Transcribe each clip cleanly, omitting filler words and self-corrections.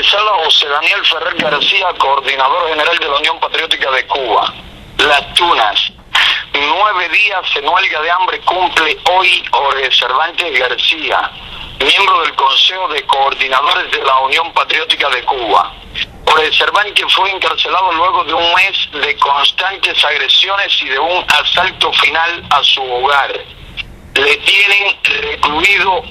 sala José Daniel Ferrer García, coordinador general de la Unión Patriótica de Cuba. Las Tunas. 9 días en huelga de hambre cumple hoy Jorge Cervantes García, miembro del Consejo de Coordinadores de la Unión Patriótica de Cuba. Jorge Cervantes fue encarcelado luego de un mes de constantes agresiones y de un asalto final a su hogar. Le tienen recluido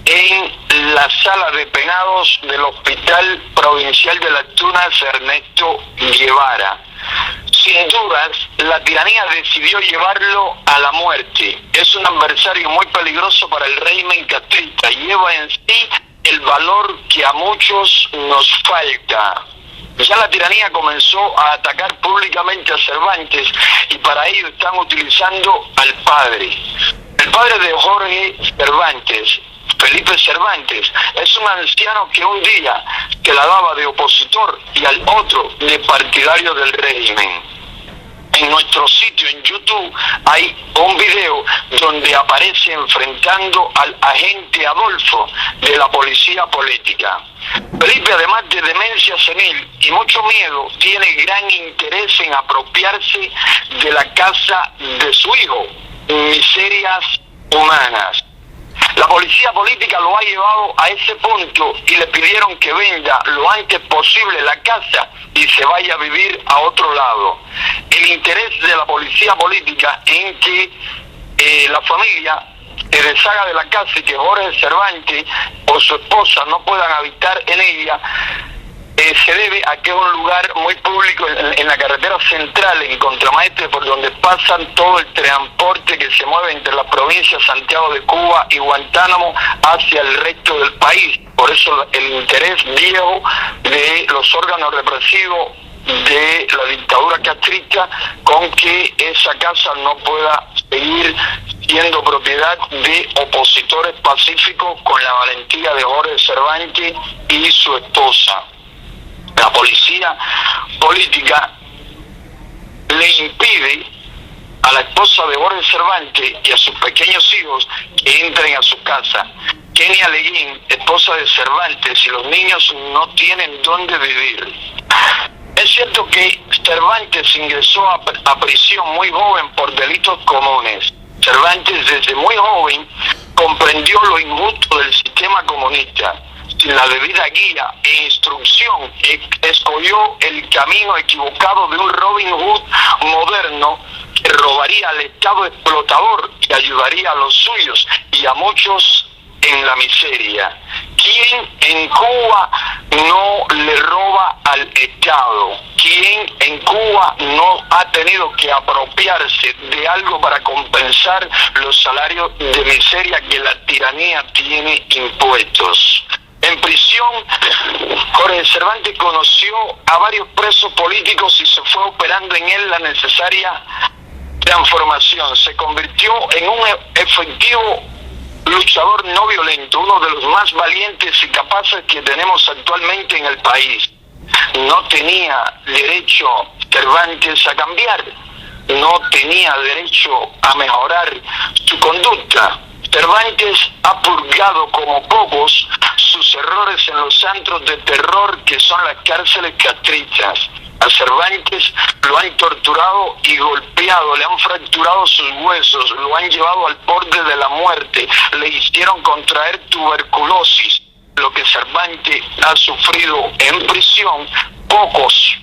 en la sala de penados del Hospital Provincial de Las Tunas Ernesto Guevara. Sin dudas, la tiranía decidió llevarlo a la muerte. Es un adversario muy peligroso para el régimen castrista. Lleva en sí el valor que a muchos nos falta. Ya la tiranía comenzó a atacar públicamente a Cervantes y para ello están utilizando al padre. El padre de Jorge Cervantes, Felipe Cervantes, es un anciano que un día se la daba de opositor y al otro de partidario del régimen. En nuestro sitio en YouTube hay un video donde aparece enfrentando al agente Adolfo de la policía política. Felipe, además de demencia senil y mucho miedo, tiene gran interés en apropiarse de la casa de su hijo. Miserias humanas. La policía política lo ha llevado a ese punto y le pidieron que venda lo antes posible la casa y se vaya a vivir a otro lado. El interés de la policía política en que la familia se deshaga de la casa y que Jorge Cervantes o su esposa no puedan habitar en ella, se debe a que es un lugar muy público en la carretera central, en Contramaestre, por donde pasan todo el transporte que se mueve entre las provincias Santiago de Cuba y Guantánamo hacia el resto del país. Por eso el interés viejo de los órganos represivos de la dictadura castrista con que esa casa no pueda seguir siendo propiedad de opositores pacíficos con la valentía de Jorge Cervantes y su esposa. La policía política le impide a la esposa de Jorge Cervantes y a sus pequeños hijos que entren a su casa. Kenia Leguín, esposa de Cervantes, y los niños no tienen dónde vivir. Es cierto que Cervantes ingresó a prisión muy joven por delitos comunes. Cervantes desde muy joven comprendió lo injusto del sistema comunista. Sin la debida guía e instrucción, escogió el camino equivocado de un Robin Hood moderno que robaría al Estado explotador y ayudaría a los suyos y a muchos en la miseria. ¿Quién en Cuba no le roba al Estado? ¿Quién en Cuba no ha tenido que apropiarse de algo para compensar los salarios de miseria que la tiranía tiene impuestos? En prisión, Jorge Cervantes conoció a varios presos políticos y se fue operando en él la necesaria transformación. Se convirtió en un efectivo luchador no violento, uno de los más valientes y capaces que tenemos actualmente en el país. No tenía derecho Cervantes a cambiar, no tenía derecho a mejorar su conducta. Cervantes ha purgado como pocos sus errores en los antros de terror que son las cárceles castristas. A Cervantes lo han torturado y golpeado, le han fracturado sus huesos, lo han llevado al borde de la muerte, le hicieron contraer tuberculosis. Lo que Cervantes ha sufrido en prisión, pocos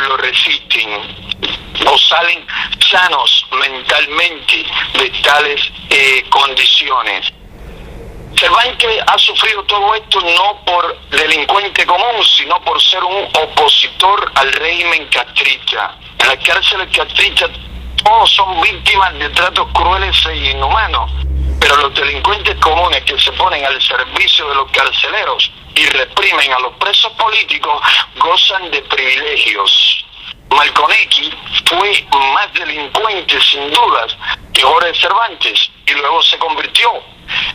lo resisten o salen sanos mentalmente de tales condiciones. Cervantes ha sufrido todo esto no por delincuente común, sino por ser un opositor al régimen castrista. En las cárceles castristas todos son víctimas de tratos crueles e inhumanos, pero los delincuentes comunes que se ponen al servicio de los carceleros y reprimen a los presos políticos gozan de privilegios. Malcolm X fue más delincuente sin dudas que Jorge Cervantes y luego se convirtió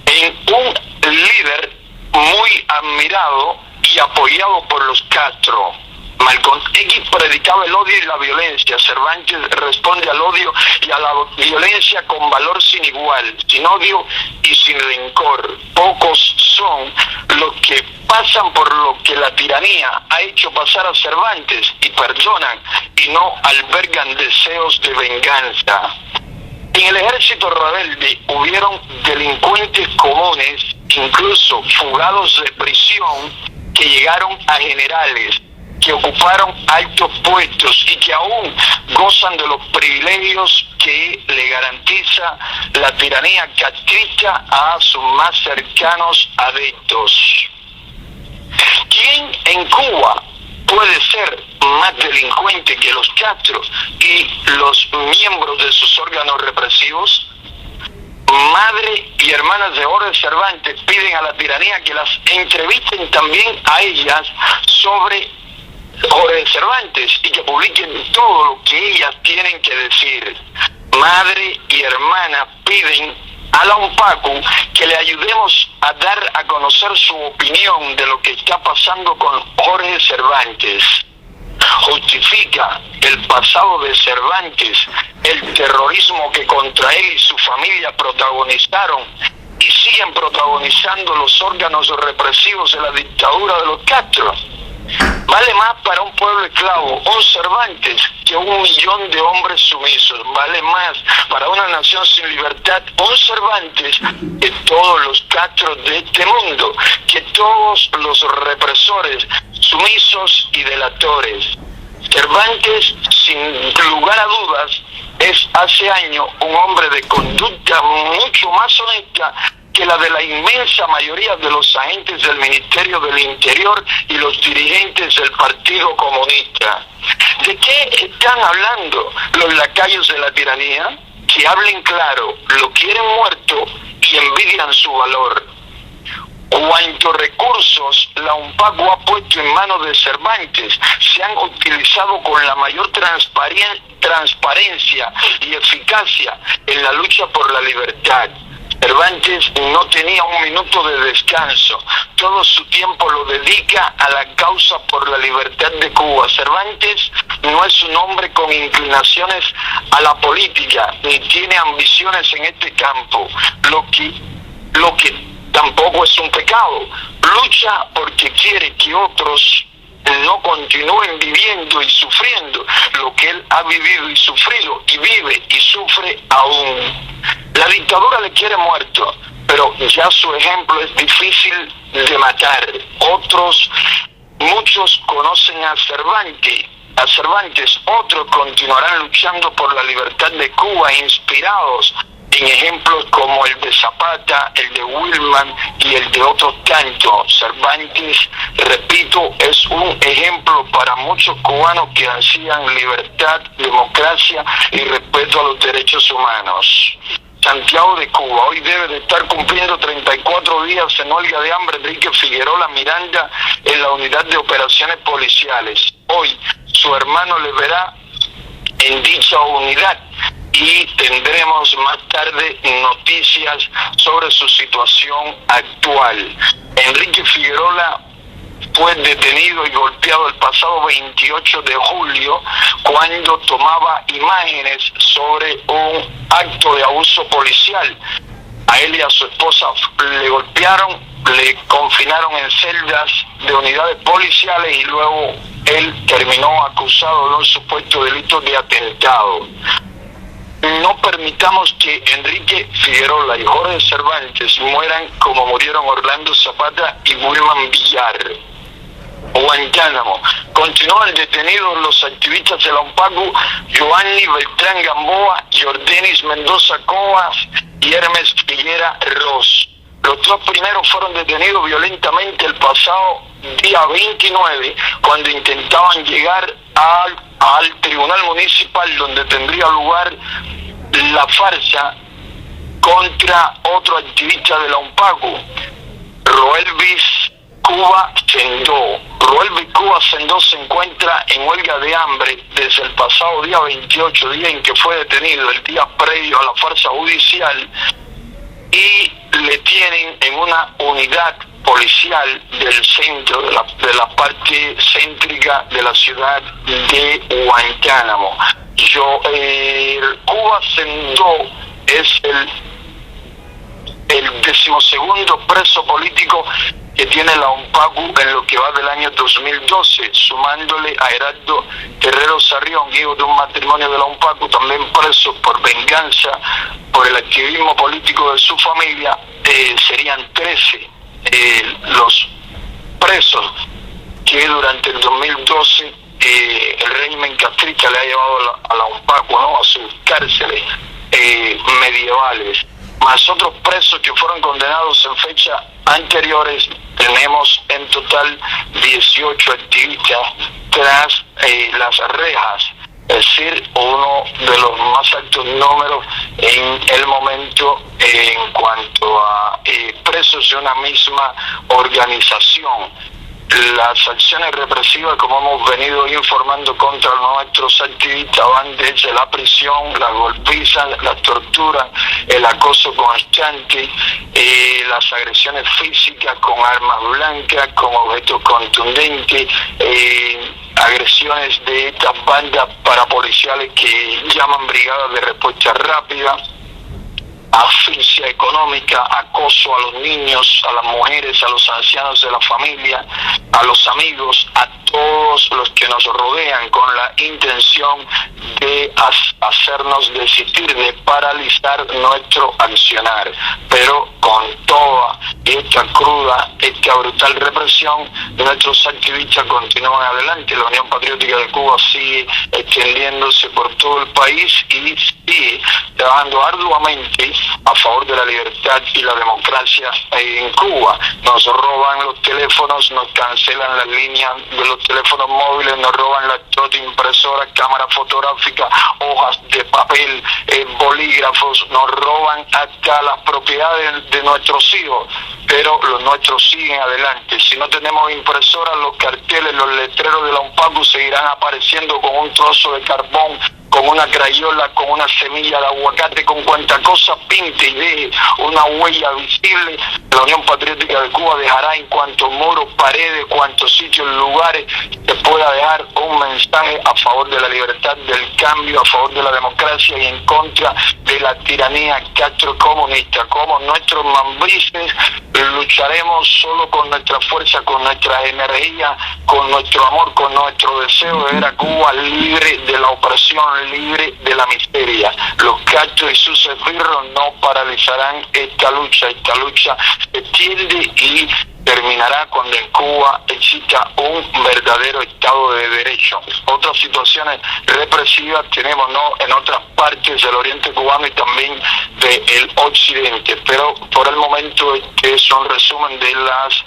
en un líder muy admirado y apoyado por los Castro. Malcolm X predicaba el odio y la violencia. Cervantes responde al odio y a la violencia con valor sin igual, sin odio y sin rencor. Pocos son los que pasan por lo que la tiranía ha hecho pasar a Cervantes y perdonan y no albergan deseos de venganza. En el ejército rebelde hubieron delincuentes comunes, incluso fugados de prisión, que llegaron a generales, que ocuparon altos puestos y que aún gozan de los privilegios que le garantiza la tiranía castrista a sus más cercanos adeptos. ¿Quién en Cuba puede ser más delincuente que los Castro y los miembros de sus órganos represivos? Madre y hermanas de Jorge Cervantes piden a la tiranía que las entrevisten también a ellas sobre Jorge Cervantes y que publiquen todo lo que ellas tienen que decir. Madre y hermana piden a la UNPACU que le ayudemos a dar a conocer su opinión de lo que está pasando con Jorge Cervantes. Justifica el pasado de Cervantes, el terrorismo que contra él y su familia protagonizaron y siguen protagonizando los órganos represivos de la dictadura de los Castro. Vale más para un pueblo esclavo un Cervantes que 1 millón de hombres sumisos. Vale más para una nación sin libertad un Cervantes que todos los Castros de este mundo, que todos los represores sumisos y delatores. Cervantes, sin lugar a dudas, es hace años un hombre de conducta mucho más honesta que la de la inmensa mayoría de los agentes del Ministerio del Interior y los dirigentes del Partido Comunista. ¿De qué están hablando los lacayos de la tiranía? Que hablen claro, lo quieren muerto y envidian su valor. Cuantos recursos la UNPACU ha puesto en manos de Cervantes se han utilizado con la mayor transparencia y eficacia en la lucha por la libertad. Cervantes no tenía un minuto de descanso, todo su tiempo lo dedica a la causa por la libertad de Cuba. Cervantes no es un hombre con inclinaciones a la política, ni tiene ambiciones en este campo, lo que tampoco es un pecado. Lucha porque quiere que otros no continúen viviendo y sufriendo lo que él ha vivido y sufrido, y vive y sufre aún. La dictadura le quiere muerto, pero ya su ejemplo es difícil de matar. Muchos conocen a Cervantes, otros continuarán luchando por la libertad de Cuba, inspirados en ejemplos como el de Zapata, el de Wilman y el de otros tantos. Cervantes, repito, es un ejemplo para muchos cubanos que ansían libertad, democracia y respeto a los derechos humanos. Santiago de Cuba, hoy debe de estar cumpliendo 34 días en huelga de hambre Enrique Figuerola Miranda en la unidad de operaciones policiales. Hoy su hermano le verá en dicha unidad y tendremos más tarde noticias sobre su situación actual. Enrique Figuerola fue detenido y golpeado el pasado 28 de julio cuando tomaba imágenes sobre un acto de abuso policial. A él y a su esposa le golpearon, le confinaron en celdas de unidades policiales y luego él terminó acusado de un supuesto delito de atentado. No permitamos que Enrique Figuerola y Jorge Cervantes mueran como murieron Orlando Zapata y Wilman Villar. Guantánamo. Continúan detenidos los activistas de la UNPACU, Joanny Beltrán Gamboa, Jordenis Mendoza Covas y Hermes Figuera Ross. Los 2 primeros fueron detenidos violentamente el pasado día 29, cuando intentaban llegar al tribunal municipal donde tendría lugar la farsa contra otro activista de la UNPACU, Roelvis Cuba Sendó. Roelvis Cuba Sendó se encuentra en huelga de hambre desde el pasado día 28, día en que fue detenido, el día previo a la farsa judicial, y le tienen en una unidad policial del centro, de la parte céntrica de la ciudad de Guantánamo. Cuba Sendó es el 12º preso político que tiene la ONPACU en lo que va del año 2012, sumándole a Heraldo Guerrero Sarrión, hijo de un matrimonio de la ONPACU, también preso por venganza por el activismo político de su familia. Serían 13 los presos que durante el 2012 el régimen castrista le ha llevado a la ONPACU, ¿no?, a sus cárceles medievales, más otros presos que fueron condenados en fechas anteriores. Tenemos en total 18 activistas tras las rejas, es decir, uno de los más altos números en el momento en cuanto a presos de una misma organización. Las acciones represivas, como hemos venido informando contra nuestros activistas, van desde la prisión, las golpizas, las torturas, el acoso constante, las agresiones físicas con armas blancas, con objetos contundentes, agresiones de estas bandas parapoliciales que llaman brigadas de respuesta rápida, asfixia económica, acoso a los niños, a las mujeres, a los ancianos de la familia, a los amigos, a todos los que nos rodean, con la intención de hacernos desistir, de paralizar nuestro accionar. Pero con toda esta cruda, esta brutal represión, nuestros activistas continúan adelante. La Unión Patriótica de Cuba sigue extendiéndose por todo el país y sigue trabajando arduamente a favor de la libertad y la democracia en Cuba. Nos roban los teléfonos, nos cancelan las líneas de los teléfonos móviles, nos roban laptops, impresoras, cámaras fotográficas, hojas de papel, bolígrafos, nos roban hasta las propiedades de nuestros hijos, pero los nuestros siguen adelante. Si no tenemos impresoras, los carteles, los letreros de la ONPACU seguirán apareciendo con un trozo de carbón, con una crayola, con una semilla de aguacate, con cuanta cosa pinte y deje una huella visible. La Unión Patriótica de Cuba dejará en cuantos muros, paredes, cuantos sitios, lugares se pueda dejar un mensaje a favor de la libertad, del cambio, a favor de la democracia y en contra de la tiranía castrocomunista. Como nuestros mambrices, lucharemos solo con nuestra fuerza, con nuestra energía, con nuestro amor, con nuestro deseo de ver a Cuba libre de la opresión, libre de la miseria. Los castros y sus esbirros no paralizarán esta lucha. Esta lucha se extiende y terminará cuando en Cuba exista un verdadero Estado de Derecho. Otras situaciones represivas tenemos, ¿no?, en otras partes del oriente cubano y también del occidente, pero por el momento este es un resumen de las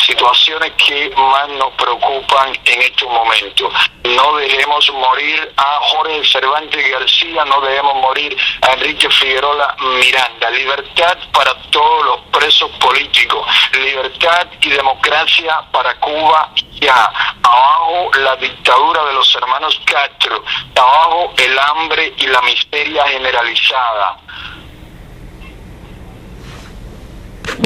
situaciones que más nos preocupan en estos momentos. No dejemos morir a Jorge Cervantes García, no dejemos morir a Enrique Figueroa Miranda. Libertad para todos los presos políticos, libertad y democracia para Cuba ya. Abajo la dictadura de los hermanos Castro, abajo el hambre y la miseria generalizada.